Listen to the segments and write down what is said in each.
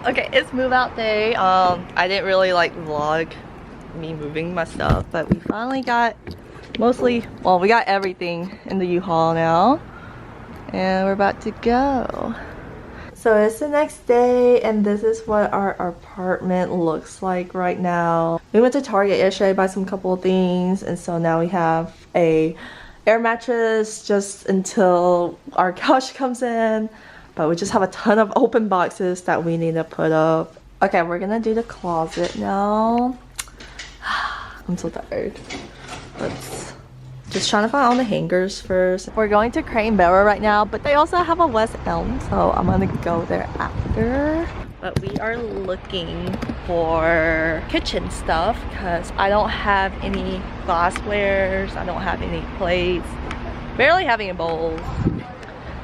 Okay, it's move out day. I didn't really like vlog me moving my stuff, but we finally got we got everything in the U-Haul now, and we're about to go. So it's the next day, and this is what our apartment looks like right now. We went to Target yesterday, buy some couple of things, and so now we have a air mattress just until our couch comes in. But we just have a ton of open boxes that we need to put up. Okay, we're gonna do the closet now. I'm so tired. Let's just trying to find all the hangers first. We're going to Crane Barrel right now, but they also have a West Elm, so I'm gonna go there after. But we are looking for kitchen stuff because I don't have any glasswares, I don't have any plates, barely have any bowls.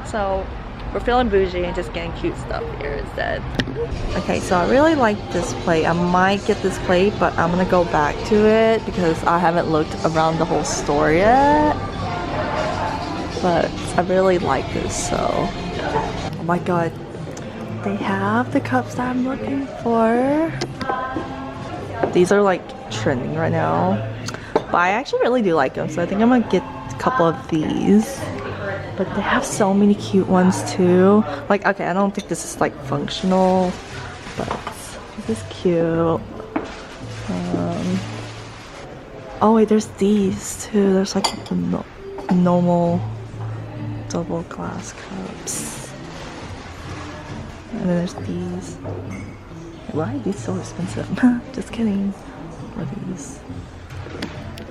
So we're feeling bougie and just getting cute stuff here instead. Okay, so I really like this plate. I might get this plate, but I'm gonna go back to it because I haven't looked around the whole store yet. But I really like this, so. Oh my god. They have the cups that I'm looking for. These are like trending right now. But I actually really do like them, so I think I'm gonna get a couple of these. But they have so many cute ones too. Like, okay, I don't think this is like functional, but this is cute. Oh wait, there's these too. There's like the normal double glass cups. And then there's these. Why are these so expensive? Just kidding. What are these?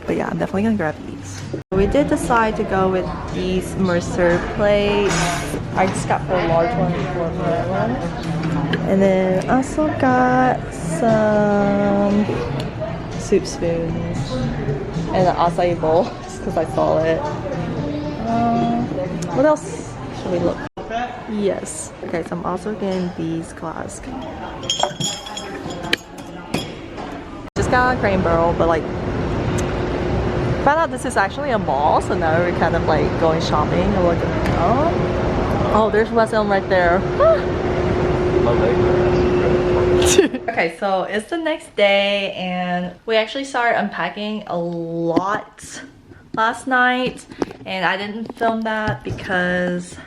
But yeah, I'm definitely gonna grab these. We did decide to go with these Mercer plates. I just got the large one for the one. And then also got some soup spoons and an acai bowl just because I saw it. What else should we look? Yes. Okay, so I'm also getting these glass cups. Just got a Crane Barrel, but like found out this is actually a mall, so now we're kind of like going shopping and looking around. Oh, there's West Elm right there. Okay, so it's the next day and we actually started unpacking a lot last night, and I didn't film that because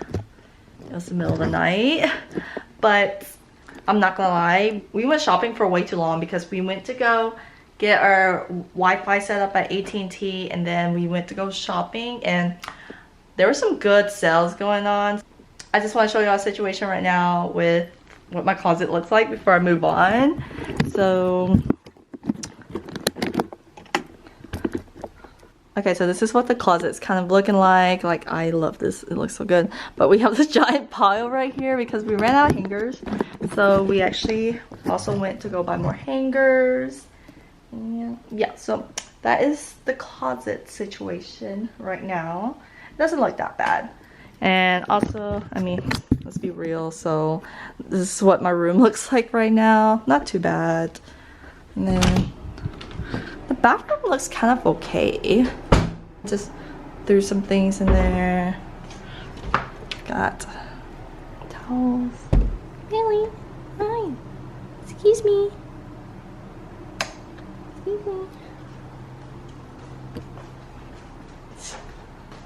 it was the middle of the night. But I'm not gonna lie, we went shopping for way too long because we went to go get our Wi-Fi set up at AT&T, and then we went to go shopping, and there were some good sales going on. I just want to show you our situation right now with what my closet looks like before I move on. So okay, so this is what the closet's kind of looking like. Like, I love this, it looks so good. But we have this giant pile right here because we ran out of hangers, so we actually also went to go buy more hangers. Yeah, so that is the closet situation right now. It doesn't look that bad. And also, I mean, let's be real, so this is what my room looks like right now. Not too bad. And then the bathroom looks kind of okay. Just threw some things in there. Got towels. Billy, hi. Excuse me.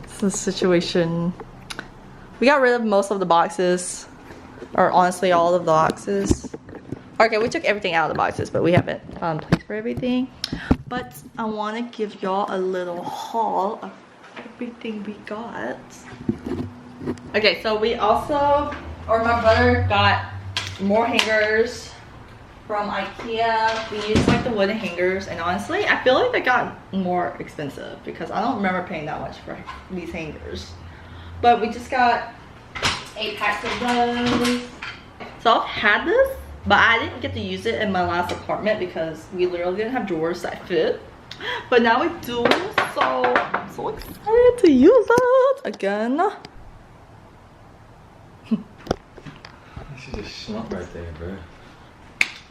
It's the situation. We got rid of most of the boxes, or honestly all of the boxes. Okay, we took everything out of the boxes, but we haven't found a place for everything. But I want to give y'all a little haul of everything we got. Okay, so we also, or my brother got more hangers from IKEA. We used like the wooden hangers, and honestly I feel like they got more expensive because I don't remember paying that much for these hangers. But we just got 8 packs of those. So I've had this, but I didn't get to use it in my last apartment because we literally didn't have drawers that fit. But now we do, so I'm so excited to use it again. You should just slump right there, bro.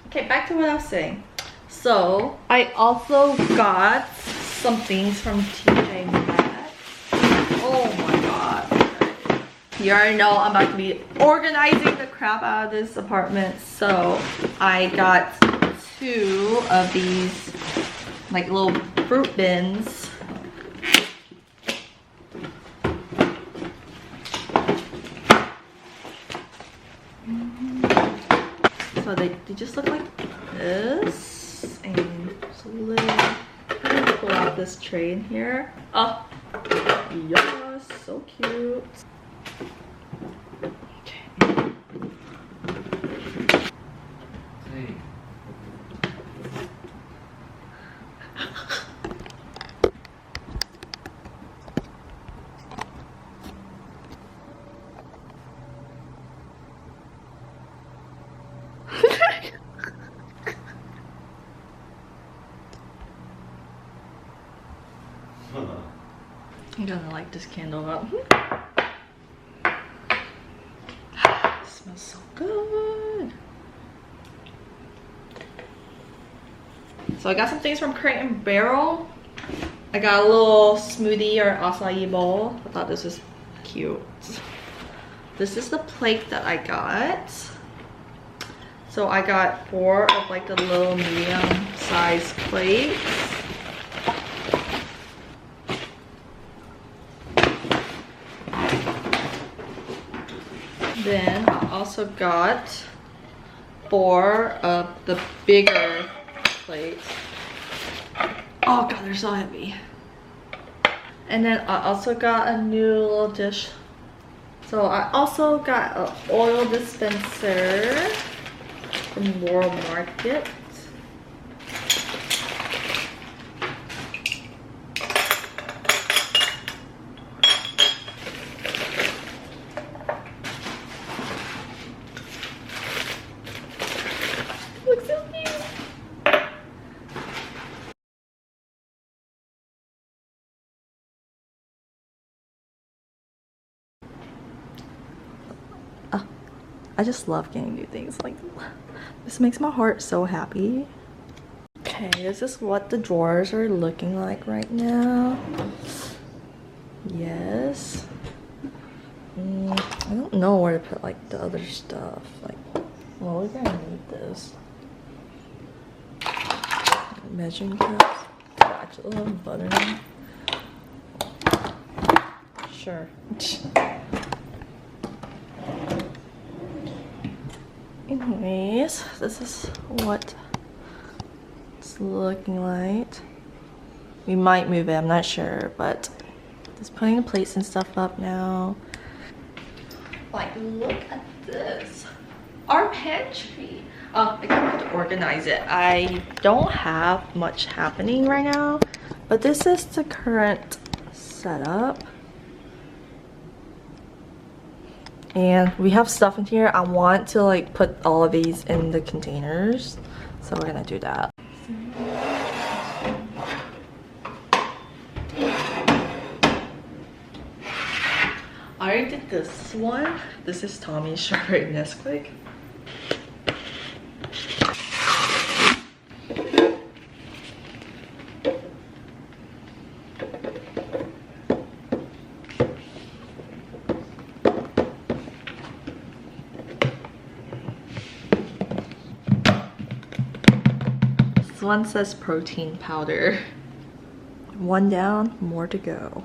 Okay, back to what I was saying. So I also got some things from TJ Maxx. Oh my god. you already know I'm about to be organizing the crap out of this apartment. So I got 2 of these like little fruit bins. So they just look like this, and slowly I'm gonna pull out this tray in here. Oh, yes, so cute. Okay. Hey. I'm gonna light this candle up. It smells so good. So I got some things from Crate and Barrel. I got a little smoothie or acai bowl. I thought this was cute. This is the plate that I got. So I got 4 of like the little medium sized plates. Then I also got 4 of the bigger plates. Oh god, they're so heavy. And then I also got a new little dish. So I also got an oil dispenser from World Market. Looks so cute. I just love getting new things. Like, this makes my heart so happy. Okay, this is what the drawers are looking like right now. Yes. I don't know where to put like the other stuff. Like, well, we're gonna need this. Measuring cups. Got a little butter. Sure. Anyways, this is what it's looking like. We might move it, I'm not sure, but just putting the plates and stuff up now. Like, look at this. Our pantry. Oh, I gotta have to organize it. I don't have much happening right now, but this is the current setup. And we have stuff in here. I want to like put all of these in the containers, so we're gonna do that. I already did this one. This is Tommy's strawberry Nesquik. This one says protein powder. 1 down, more to go.